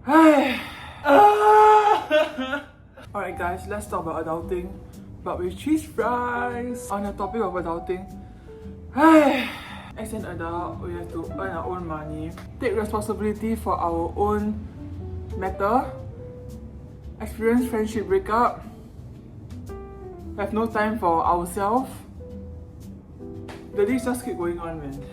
Alright guys, let's talk about adulting, but with cheese fries. On the topic of adulting, as an adult, we have to earn our own money, take responsibility for our own matter, experience friendship breakup, have no time for ourselves. The list just keep going on, man.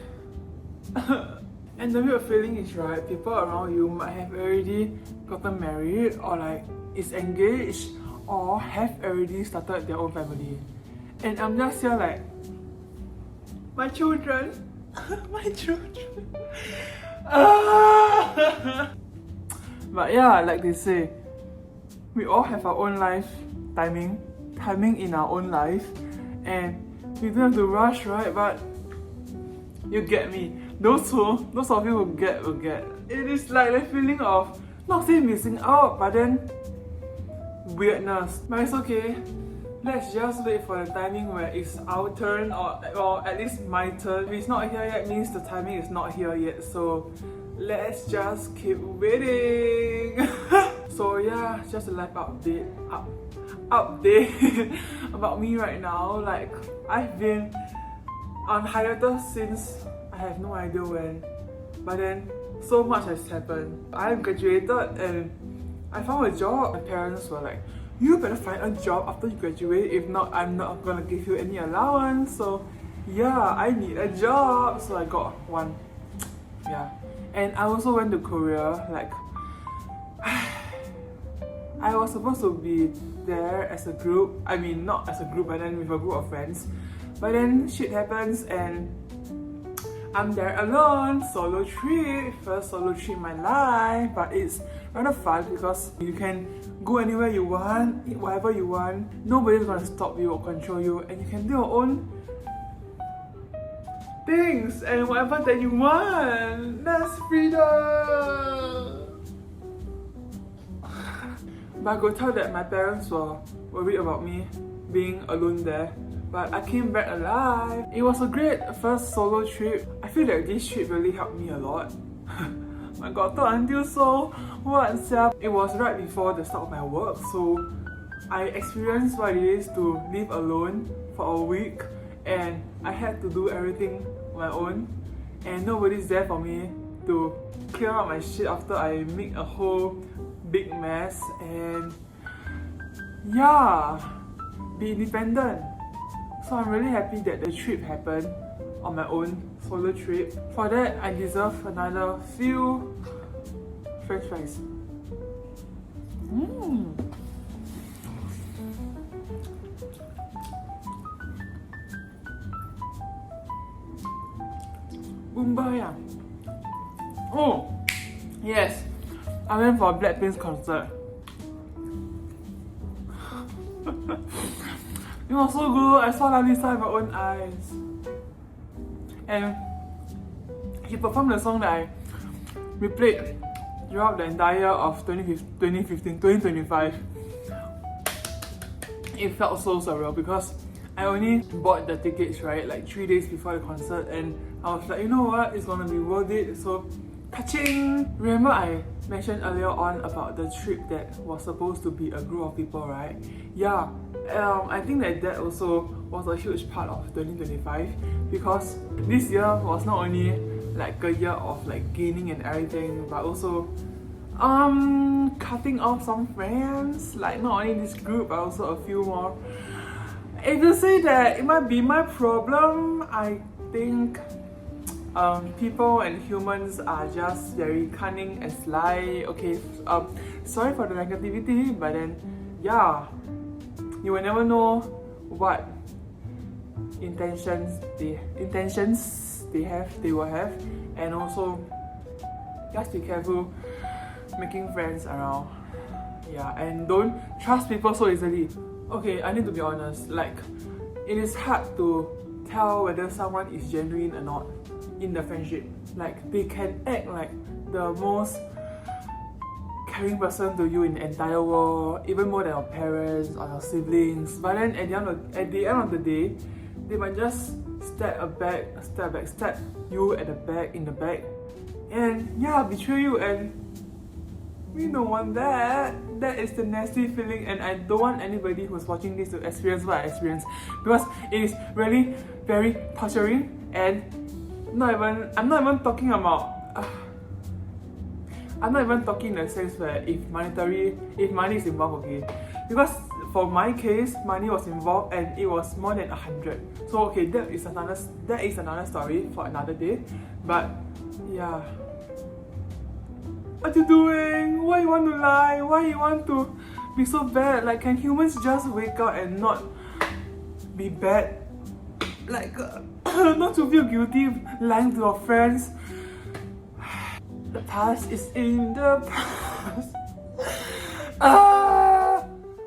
And the weird feeling is, right, people around you might have already gotten married or like is engaged or have already started their own family. And I'm just here like, my children, my children. But yeah, like they say, we all have our own life timing in our own life, and we don't have to rush, right? But you get me. Those of you will get. It is like the feeling of not saying missing out, but then weirdness. But it's okay. Let's just wait for the timing where it's our turn, or at least my turn. If it's not here yet, means the timing is not here yet. So let's just keep waiting. So yeah, just a life update about me right now. Like, I've been on hiatus since I have no idea when, but then so much has happened. I graduated and I found a job. My parents were like, you better find a job after you graduate, if not I'm not gonna give you any allowance. So yeah, I need a job, so I got one. Yeah, and I also went to Korea. Like, I was supposed to be there as a group. I mean, not as a group, but then with a group of friends. But then shit happens and I'm there alone. Solo trip, first solo trip in my life. But it's rather fun because you can go anywhere you want, eat whatever you want. Nobody's gonna stop you or control you, and you can do your own things and whatever that you want. That's freedom. But I could tell that my parents were worried about me being alone there. But I came back alive. It was a great first solo trip. I feel like this trip really helped me a lot. I got thought until so what's up. It was right before the start of my work, so I experienced what it is to live alone for a week, and I had to do everything on my own, and nobody's there for me to clear out my shit after I make a whole big mess. And yeah, be independent. So I'm really happy that the trip happened on my own solo trip. For that, I deserve another few French fries. Boomba. Oh, yes. I went for Blackpink's concert. It was so good. I saw Lalisa with my own eyes. And he performed the song that I replayed throughout the entire of 2025. It felt so surreal because I only bought the tickets, right, like 3 days before the concert, and I was like, you know what, it's gonna be worth it. So, ka-ching! Remember I mentioned earlier on about the trip that was supposed to be a group of people, right? Yeah, I think that also was a huge part of 2025, because this year was not only like a year of like gaining and everything, but also cutting off some friends, like not only this group but also a few more. If you say that it might be my problem, I think people and humans are just very cunning and sly. Okay, sorry for the negativity, but then yeah, you will never know what intentions they will have, and also just be careful making friends around. Yeah, and don't trust people so easily. Okay, I need to be honest, like, it is hard to tell whether someone is genuine or not in the friendship. Like, they can act like the most caring person to you in the entire world, even more than your parents or your siblings, but then at the end of the day, they might just stab you in the back, and yeah, betray you, and We don't want that. That is the nasty feeling, and I don't want anybody who's watching this to experience what I experienced, because it is really very torturing. And I'm not even talking about. I'm not even talking in the sense where if money is involved, okay? Because for my case, money was involved and it was more than 100. So okay, that is another story for another day. But yeah. What you doing? Why you want to lie? Why you want to be so bad? Like, can humans just wake up and not be bad? Like, not to feel guilty lying to your friends. The past is in the past.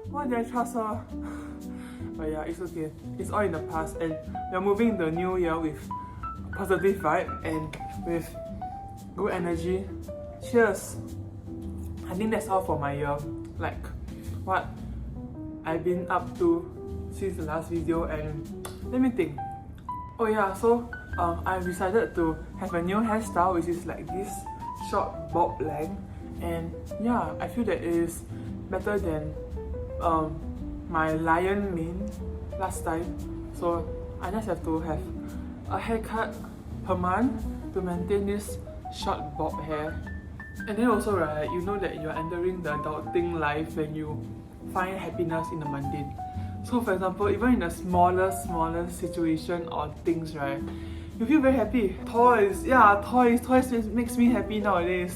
Why did I trust her? But yeah, it's okay. It's all in the past, and we're moving the new year with positive vibe and with good energy. Cheers! I think that's all for my year. Like, what I've been up to since the last video, and let me think. Oh yeah, so I decided to have a new hairstyle, which is like this short bob length, and yeah, I feel that it is better than my lion mane last time. So I just have to have a haircut per month to maintain this short bob hair. And then also, right, you know that you're entering the adulting life when you find happiness in the mundane. So for example, even in the smallest situation or things, right, you feel very happy. Toys makes me happy nowadays.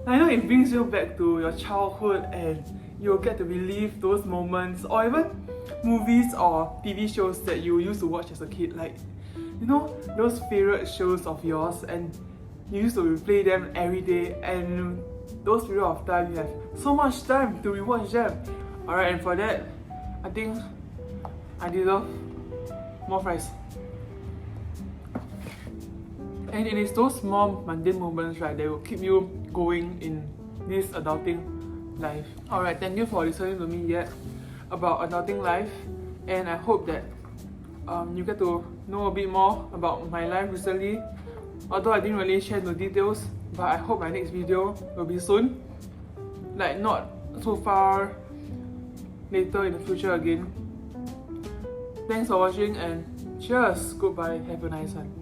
I know it brings you back to your childhood and you'll get to relive those moments, or even movies or TV shows that you used to watch as a kid, like, you know, those favorite shows of yours, and you used to replay them every day, and those period of time you have so much time to rewatch them. Alright, and for that, I think I deserve more fries. And it is those small mundane moments, right, that will keep you going in this adulting life. Alright, thank you for listening to me yet about adulting life, and I hope that you get to know a bit more about my life recently. Although I didn't really share the details, but I hope my next video will be soon. Like, not so far later in the future again. Thanks for watching, and cheers! Goodbye, have a nice one.